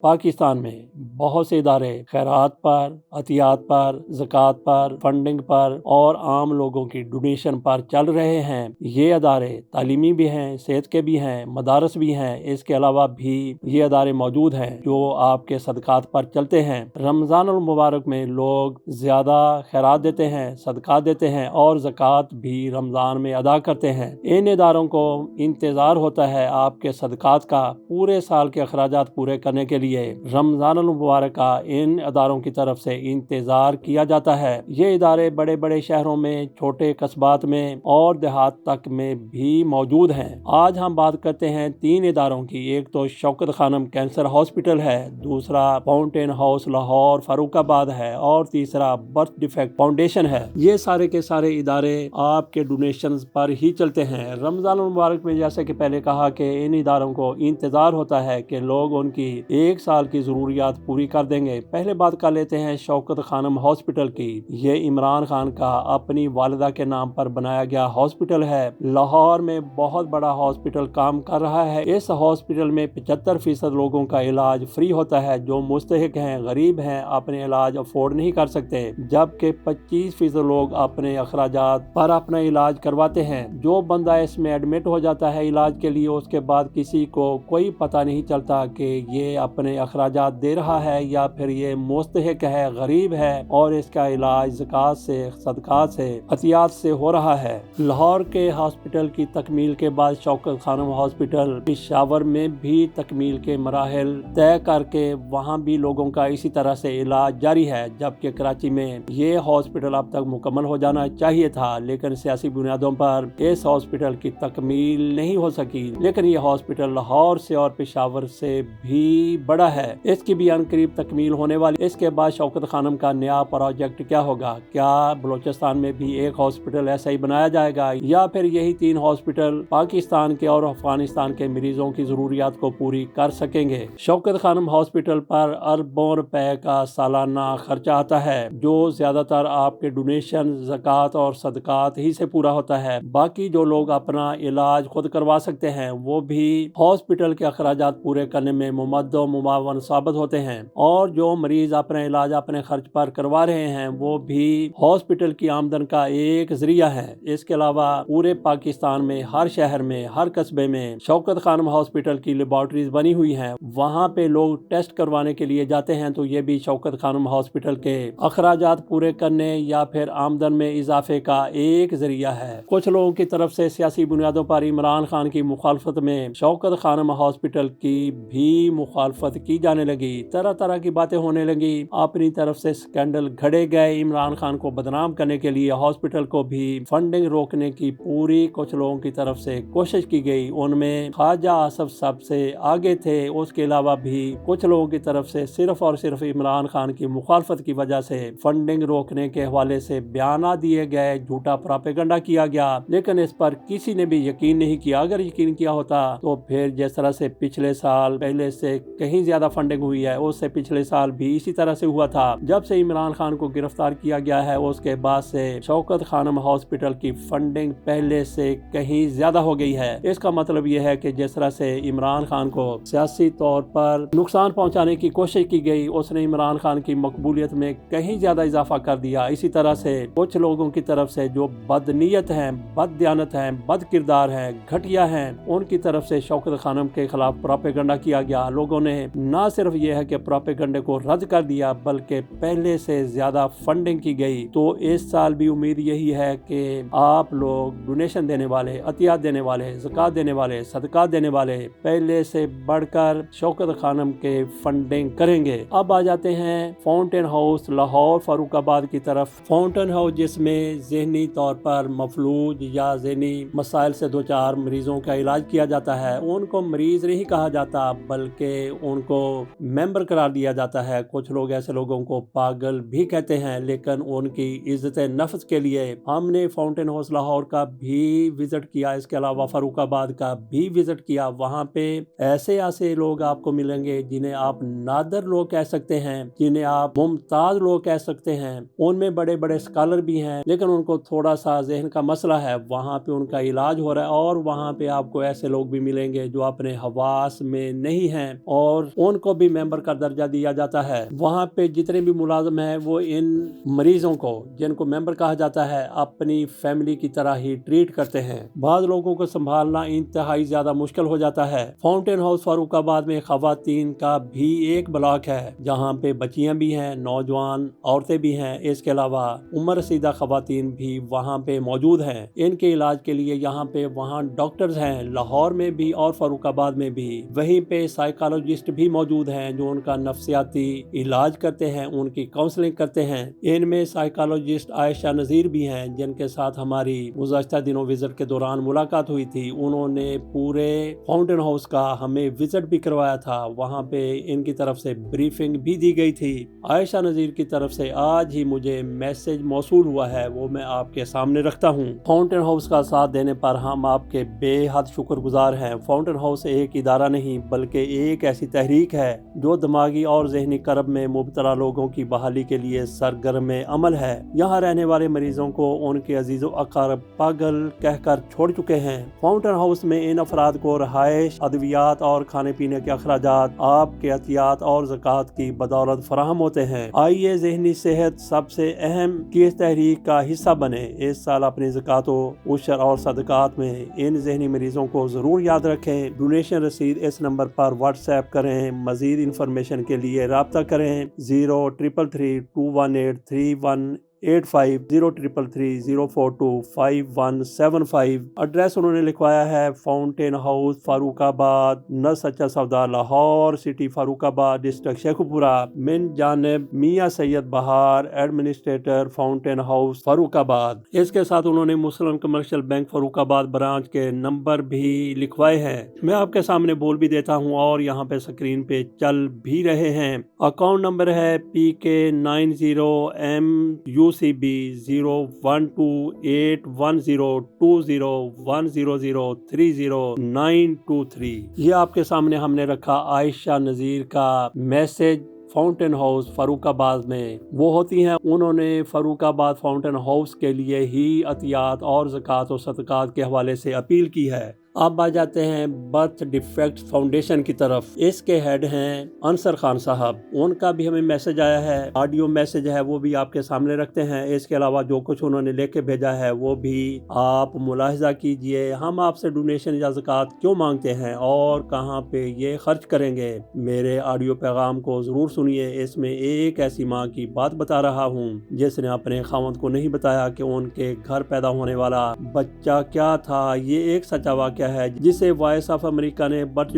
پاکستان میں بہت سے ادارے خیرات پر، عطیات پر، زکوٰۃ پر، فنڈنگ پر اور عام لوگوں کی ڈونیشن پر چل رہے ہیں۔ یہ ادارے تعلیمی بھی ہیں، صحت کے بھی ہیں، مدارس بھی ہیں۔ اس کے علاوہ بھی یہ ادارے موجود ہیں جو آپ کے صدقات پر چلتے ہیں۔ رمضان المبارک میں لوگ زیادہ خیرات دیتے ہیں، صدقات دیتے ہیں اور زکوٰۃ بھی رمضان میں ادا کرتے ہیں۔ ان اداروں کو انتظار ہوتا ہے آپ کے صدقات کا پورے سال کے اخراجات پورے کرنے کے لیے۔ رمضان المبارک کا ان اداروں کی طرف سے انتظار کیا جاتا ہے۔ یہ ادارے بڑے بڑے شہروں میں، چھوٹے قصبات میں اور دیہات تک میں بھی موجود ہیں۔ آج ہم بات کرتے ہیں 3 اداروں کی۔ ایک تو شوکت خانم کینسر ہاسپٹل ہے، دوسرا فاؤنٹین ہاؤس لاہور فاروق آباد ہے اور تیسرا برتھ ڈیفیکٹ فاؤنڈیشن ہے۔ یہ سارے کے سارے ادارے آپ کے ڈونیشنز پر ہی چلتے ہیں۔ رمضان المبارک میں جیسے کہ پہلے کہا کہ ان اداروں کو انتظار ہوتا ہے کہ لوگ ان کی ایک سال کی ضروریات پوری کر دیں گے۔ پہلے بات کر لیتے ہیں شوکت خانم ہاسپٹل کی۔ یہ عمران خان کا اپنی والدہ کے نام پر بنایا گیا ہاسپٹل ہے۔ لاہور میں بہت بڑا ہاسپٹل کام کر رہا ہے۔ اس ہاسپٹل میں 75% لوگوں کا علاج فری ہوتا ہے جو مستحق ہیں، غریب ہیں، اپنے علاج افورڈ نہیں کر سکتے، جبکہ 25% لوگ اپنے اخراجات پر اپنا علاج کرواتے ہیں۔ جو بندہ اس میں ایڈمٹ ہو جاتا ہے علاج کے لیے، اس کے بعد کسی کو کوئی پتہ نہیں چلتا کہ یہ اپنے اخراجات دے رہا ہے یا پھر یہ مستحق ہے، غریب ہے اور اس کا علاج زکوٰۃ سے، صدقات سے، عطیات سے ہو رہا ہے۔ لاہور کے ہاسپٹل کی تکمیل کے بعد شوکت خانم ہاسپٹل پشاور میں بھی تکمیل کے مراحل طے کر کے وہاں بھی لوگوں کا اسی طرح سے علاج جاری ہے، جبکہ کراچی میں یہ ہاسپٹل اب تک مکمل ہو جانا چاہیے تھا، لیکن سیاسی بنیادوں پر اس ہاسپٹل کی تکمیل نہیں ہو سکی۔ لیکن یہ ہاسپٹل لاہور سے اور پشاور سے بھی بڑا ہے، اس کی بھی عنقریب تکمیل ہونے والی۔ اس کے بعد شوکت خانم کا نیا پروجیکٹ کیا ہوگا؟ کیا بلوچستان میں بھی ایک ہاسپٹل ایسا ہی بنایا جائے گا یا پھر یہی 3 ہاسپٹل پاکستان کے اور افغانستان کے مریضوں کی ضروریات کو پوری کر سکیں گے؟ شوکت خانم ہاسپٹل پر اربوں روپے کا سالانہ خرچہ آتا ہے، جو زیادہ تر آپ کے ڈونیشن، زکوٰۃ اور صدقات ہی سے پورا ہوتا ہے۔ باقی جو لوگ اپنا علاج خود کروا سکتے ہیں وہ بھی ہاسپٹل کے اخراجات پورے کرنے میں ممد و معاون ثابت ہوتے ہیں، اور جو مریض اپنا علاج اپنے خرچ پر کروا رہے ہیں وہ بھی ہاسپٹل کی آمدن کا ایک ذریعہ ہے۔ اس کے علاوہ پورے پاکستان میں ہر شہر میں، ہر قصبے میں شوکت خانم ہاسپٹل کی لیبارٹریز بنی ہوئی ہیں۔ وہاں پہ لوگ ٹیسٹ کروانے کے لیے جاتے ہیں، تو یہ بھی شوکت خانم ہاسپٹل کے اخراجات پورے کرنے یا پھر آمدن میں اضافے کا ایک ذریعہ ہے۔ کچھ لوگوں کی طرف سے سیاسی بنیادوں پر عمران خان کی مخالفت میں شوکت خانم ہاسپٹل کی بھی مخالفت کی جانے لگی، طرح طرح کی باتیں ہونے لگی، اپنی طرف سے سکینڈل گھڑے گئے۔ عمران خان کو بدنام کرنے کے لیے ہاسپٹل کو بھی فنڈنگ روکنے کی پوری کچھ لوگوں کی طرف سے کوشش کی گئی، ان میں خواجہ آصف سب سے آگے تھے۔ اس کے علاوہ بھی کچھ لوگوں کی طرف سے صرف اور صرف عمران خان کی مخالفت کی وجہ سے فنڈنگ روکنے کے حوالے سے بیانات دیے گئے، جھوٹا پراپیگنڈا کیا گیا، لیکن اس پر کسی نے بھی یقین نہیں کیا۔ اگر یقین کیا ہوتا تو پھر جس طرح سے پچھلے سال پہلے سے کہیں زیادہ فنڈنگ ہوئی ہے، اس سے پچھلے سال بھی اسی طرح سے ہوا تھا۔ جب سے عمران خان کو گرفتار کیا گیا ہے، اس کے بعد سے شوکت خانم ہاسپٹل کی فنڈنگ پہلے سے کہیں زیادہ ہو گئی ہے۔ اس کا مطلب یہ ہے کہ جس طرح سے عمران خان کو سیاسی طور پر نقصان پہنچانے کی کوشش کی گئی، اس نے عمران خان کی مقبولیت میں کہیں زیادہ اضافہ کر دیا۔ اسی طرح سے کچھ لوگوں کی طرف سے جو بد نیت ہیں، بد دیانت ہیں، بد کردار ہیں، گھٹیا ہیں، ان کی طرف سے شوکت خانم کے خلاف پراپیگنڈا کیا گیا۔ لوگوں نے نہ صرف یہ ہے کہ پراپیگنڈے کو رد کر دیا، بلکہ پہلے سے زیادہ فنڈنگ کی گئی۔ تو اس سال بھی امید یہی ہے کہ آپ لوگ ڈونیشن دینے والے، عطیات دینے والے، زکوٰۃ دینے والے، صدقات دینے والے پہلے سے بڑھ کر شوکت خانم کے فنڈنگ کریں گے۔ اب آ جاتے ہیں فاؤنٹین ہاؤس لاہور فاروق آباد کی طرف۔ فاؤنٹین ہاؤس جس میں ذہنی طور پر مفلوج یا ذہنی مسائل سے دوچار مریضوں کا علاج کیا جاتا ہے، ان کو مریض نہیں کہا جاتا بلکہ ان کو ممبر قرار دیا جاتا ہے۔ کچھ لوگ ایسے لوگوں کو پاگل بھی کہتے ہیں، لیکن ان کی عزت نفس کے لیے ہم نے فاؤنٹین ہاؤس لاہور کا بھی وزٹ کیا، اس کے علاوہ فاروق آباد کا بھی وزٹ کیا۔ وہاں پہ ایسے لوگ آپ کو ملیں گے جنہیں آپ نادر لوگ کہہ سکتے ہیں، جنہیں آپ ممتاز لوگ کہہ سکتے ہیں۔ ان میں بڑے بڑے اسکالر بھی ہیں، لیکن ان کو تھوڑا سا ذہن کا مسئلہ ہے، وہاں پہ ان کا علاج ہو رہا ہے۔ اور وہاں پہ آپ کو ایسے لوگ بھی ملیں گے جو اپنے حواس میں نہیں ہیں اور ان کو بھی ممبر کا درجہ دیا جاتا ہے۔ وہاں پہ جتنے بھی ملازم ہیں وہ ان مریضوں کو جن کو ممبر کہا جاتا ہے اپنی فیملی کی طرح ہی ٹریٹ کرتے ہیں۔ بعض لوگوں کو سنبھالنا انتہائی زیادہ مشکل ہو جاتا ہے۔ فاؤنٹین ہاؤس فاروق آباد میں خواتین کا بھی ایک بلاک ہے جہاں پہ بچیاں بھی ہیں، نوجوان عورتیں بھی ہیں۔ اس کے علاوہ عمر رسیدہ خواتین بھی وہاں پہ موجود ہیں۔ ان کے علاج کے لیے یہاں پہ وہاں ڈاکٹرز ہیں، لاہور میں بھی اور فاروق آباد میں بھی۔ وہیں پہ سائیکالوجسٹ بھی موجود ہیں جو ان کا نفسیاتی علاج کرتے ہیں، ان کی کاؤنسلنگ کرتے ہیں۔ ان میں سائیکالوجسٹ عائشہ نذیر بھی ہیں جن کے ساتھ ہماری گزشتہ دنوں وزٹ کے دوران ملاقات ہوئی تھی۔ انہوں نے پورے فاؤنٹین ہاؤس کا ہمیں وزٹ بھی کروایا تھا، وہاں پہ ان کی طرف سے بریفنگ بھی دی گئی تھی۔ عائشہ نذیر کی طرف سے آج ہی مجھے میسج موصول ہوا ہے، وہ میں آپ کے سامنے رکھتا ہوں۔ فاؤنٹین ہاؤس کا ساتھ دینے پر ہم آپ کے بے حد شکر گزار ہیں۔ فاؤنٹین ہاؤس ایک ادارہ نہیں بلکہ ایک ایسی تحریک ہے جو دماغی اور ذہنی کرب میں مبتلا لوگوں کی بحالی کے لیے سرگرم عمل ہے۔ یہاں رہنے والے مریضوں کو ان کے عزیز و اقارب پاگل کہہ کر چھوڑ چکے ہیں۔ فاؤنٹین ہاؤس میں ان افراد کو رہائش، ادویات اور کھانے پینے کے اخراجات آپ کے عطیات اور زکوٰۃ کی بدولت فراہم ہوتے ہیں۔ آئیے ذہنی صحت سب سے اہم کی اس تحریک کا حصہ بنے۔ اس سال اپنی زکوٰۃ و عشر اور صدقات میں ان ذہنی مریضوں کو ضرور یاد رکھیں۔ ڈونیشن رسید اس نمبر پر واٹس ایپ کریں۔ مزید انفارمیشن کے لیے رابطہ کریں 0333218318 033304255175۔ ایڈریس انہوں نے لکھوایا ہے فاؤنٹین ہاؤس فاروق آباد، نہ سچا سودا، لاہور سٹی، فاروق آباد ڈسٹرکٹ شیخو پورہ، من جانب میاں سید بہار، ایڈمنسٹریٹر فاؤنٹین ہاؤس فاروق آباد۔ اس کے ساتھ انہوں نے مسلم کمرشل بینک فاروق آباد برانچ کے نمبر بھی لکھوائے ہیں، میں آپ کے سامنے بول بھی دیتا ہوں اور یہاں پہ سکرین پہ چل بھی رہے ہیں۔ اکاؤنٹ نمبر ہے PK90MUCB 012810201003093۔ یہ آپ کے سامنے ہم نے رکھا عائشہ نذیر کا میسج فاؤنٹین ہاؤس فاروق آباد میں۔ وہ ہوتی ہیں، انہوں نے فاروق آباد فاؤنٹین ہاؤس کے لیے ہی عطیات اور زکوٰۃ و صدقات کے حوالے سے اپیل کی ہے۔ اب آ جاتے ہیں برتھ ڈیفیکٹ فاؤنڈیشن کی طرف۔ اس کے ہیڈ ہیں انصر خان صاحب، ان کا بھی ہمیں میسج آیا ہے، آڈیو میسج ہے، وہ بھی آپ کے سامنے رکھتے ہیں۔ اس کے علاوہ جو کچھ انہوں نے لے کے بھیجا ہے وہ بھی آپ ملاحظہ کیجئے۔ ہم آپ سے ڈونیشن یا زکوٰۃ کیوں مانگتے ہیں اور کہاں پہ یہ خرچ کریں گے، میرے آڈیو پیغام کو ضرور سنیے۔ اس میں ایک ایسی ماں کی بات بتا رہا ہوں جس نے اپنے خاوند کو نہیں بتایا کہ ان کے گھر پیدا ہونے والا بچہ کیا تھا۔ یہ ایک سچا واقعہ ہے جسے وائس آف امریکہ نے برتھ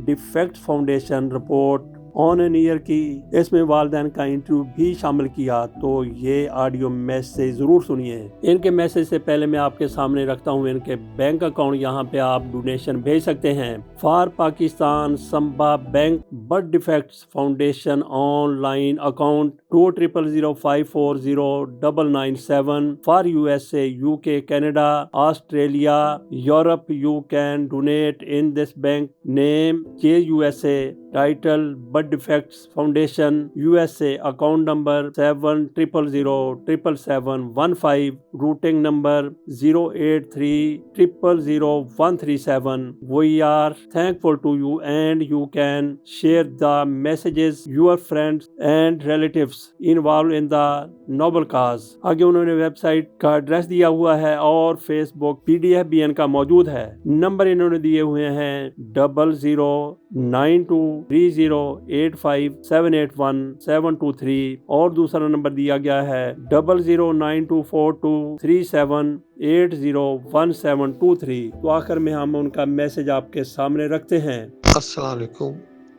ڈیفیکٹ فاؤنڈیشن رپورٹ آن این ایئر کی، اس میں والدین کا انٹرویو بھی شامل کیا، تو یہ آڈیو میسج ضرور سنیے۔ ان کے میسج سے پہلے میں آپ کے سامنے رکھتا ہوں ان کے بینک اکاؤنٹ، یہاں پہ آپ ڈونیشن بھیج سکتے ہیں۔ For Pakistan سمبا bank birth defects foundation on line account 2000540997۔ For USA UK Canada Australia Europe you can donate in this bank name USA title Birth Defects Foundation USA account number 7000077715 routing number 083000137। We are thankful to you and you can share the messages your friends and relatives involved in the noble cause۔ آگے انہوں نے web site کا address دیا ہوا ہے اور face بک PDF بھی ان کا موجود ہے۔ نمبر انہوں نے دیے ہوئے ہیں 00923085781723 اور دوسرا نمبر دیا گیا ہے 00924237801723۔ تو آخر میں ہم ان کا میسج آپ کے سامنے رکھتے ہیں۔ السلام علیکم،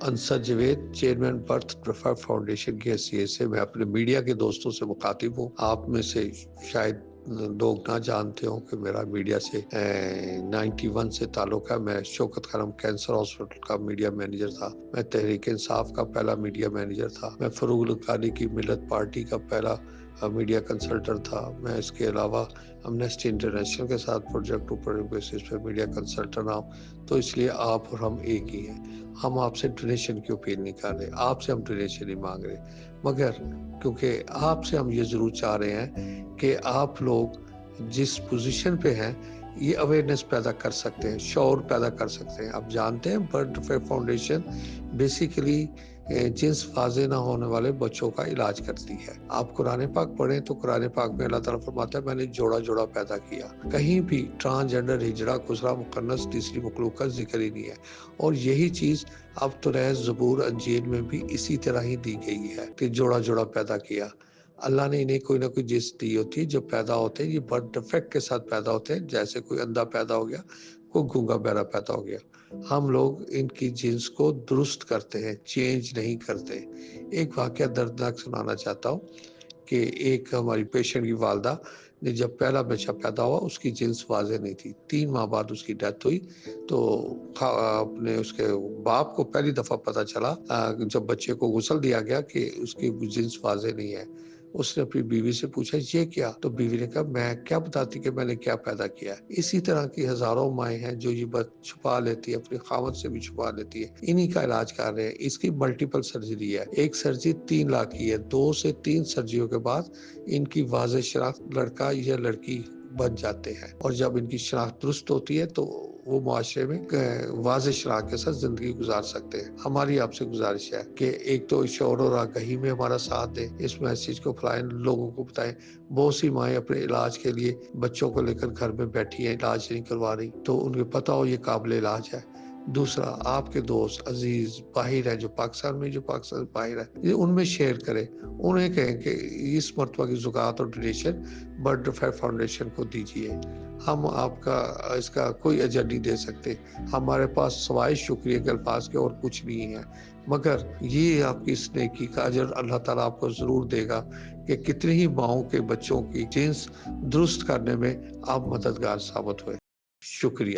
Ansar Javed, chairman birth defect foundation کی حیثیت سے میں اپنے میڈیا کے دوستوں سے مخاطب ہوں۔ آپ میں سے شاید لوگ نہ جانتے ہوں کہ میرا میڈیا سے 91 سے تعلق ہے۔ میں شوکت خانم کینسر ہاسپٹل کا میڈیا مینیجر تھا، میں تحریک انصاف کا پہلا میڈیا مینیجر تھا، میں فروغ القاری کی ملت پارٹی کا پہلا میڈیا کنسلٹنٹ تھا، میں اس کے علاوہ امنیسٹی انٹرنیشنل کے ساتھ پروجیکٹ اوپر بیسس پہ میڈیا کنسلٹنٹ ہوں۔ تو اس لیے آپ اور ہم ایک ہی ہیں۔ ہم آپ سے ڈونیشن کی اپیل نہیں کر رہے، آپ سے ہم ڈونیشن نہیں مانگ رہے، مگر کیونکہ آپ سے ہم یہ ضرور چاہ رہے ہیں کہ آپ لوگ جس پوزیشن پہ ہیں یہ اویئرنیس پیدا کر سکتے ہیں، شعور پیدا کر سکتے ہیں. آپ جانتے ہیں برڈ افیکٹ فاؤنڈیشن بیسیکلی جنس واضح نہ ہونے والے بچوں کا علاج کرتی ہے. آپ قرآن پاک پڑھیں تو قرآن پاک میں اللہ تعالیٰ فرماتا ہے میں نے جوڑا جوڑا پیدا کیا. کہیں بھی ٹرانسجینڈر، ہجڑا، خسرا، مخنث، تیسری مخلوق کا ذکر ہی نہیں ہے. اور یہی چیز اب تو زبور، انجیل میں بھی اسی طرح ہی دی گئی ہے کہ جوڑا جوڑا پیدا کیا. اللہ نے انہیں کوئی نہ کوئی جنس دی ہوتی ہے. جو پیدا ہوتے ہیں یہ برڈ ڈیفیکٹ کے ساتھ پیدا ہوتے ہیں. جیسے کوئی اندھا پیدا ہو گیا، کوئی گونگا بہرا پیدا ہو گیا. ہم لوگ ان کی جنس کو درست کرتے ہیں، چینج نہیں کرتے. ایک واقعہ دردناک سنانا چاہتا ہوں کہ ایک ہماری پیشنٹ کی والدہ نے جب پہلا بچہ پیدا ہوا اس کی جنس واضح نہیں تھی. 3 ماہ بعد اس کی ڈیتھ ہوئی. تو اپنے اس کے باپ کو پہلی دفعہ پتا چلا جب بچے کو غسل دیا گیا کہ اس کی جنس واضح نہیں ہے. اس نے اپنی بیوی سے پوچھا یہ کیا؟ تو بیوی نے کہا میں کیا بتاتی کہ میں نے کیا پیدا کیا ہے. اسی طرح کی ہزاروں مائیں ہیں جو یہ بات چھپا لیتی ہے، اپنی خاوند سے بھی چھپا لیتی ہے. انہی کا علاج کر رہے ہیں. اس کی ملٹیپل سرجری ہے. ایک سرجری 3 لاکھ کی ہے. 2 سے 3 سرجریوں کے بعد ان کی واضح شناخت لڑکا یا لڑکی بن جاتے ہیں. اور جب ان کی شناخت درست ہوتی ہے تو وہ معاشرے میں واضح شناخت کے ساتھ زندگی گزار سکتے ہیں. ہماری آپ سے گزارش ہے کہ ایک تو شعور اور آگہی میں ہمارا ساتھ دیں، اس میسیج کو پھیلائیں، لوگوں کو بتائیں. بہت سی مائیں اپنے علاج کے لیے بچوں کو لے کر گھر میں بیٹھی ہیں، علاج نہیں کروا رہی، تو ان کو پتا ہو یہ قابل علاج ہے. دوسرا، آپ کے دوست عزیز باہر ہیں جو پاکستان میں باہر ہے، ان میں شیئر کریں. انہیں کہیں کہ اس مرتبہ کی زکوٰۃ اور ڈونیشن برڈ افیکٹ فاؤنڈیشن کو دیجیے. ہم آپ کا اس کا کوئی اجر نہیں دے سکتے. ہمارے پاس سوائے شکریہ کے الفاظ کے اور کچھ نہیں ہے. مگر یہ آپ کی اس نیکی کا اجر اللہ تعالیٰ آپ کو ضرور دے گا کہ کتنی ہی ماؤں کے بچوں کی جنس درست کرنے میں آپ مددگار ثابت ہوئے. شکریہ.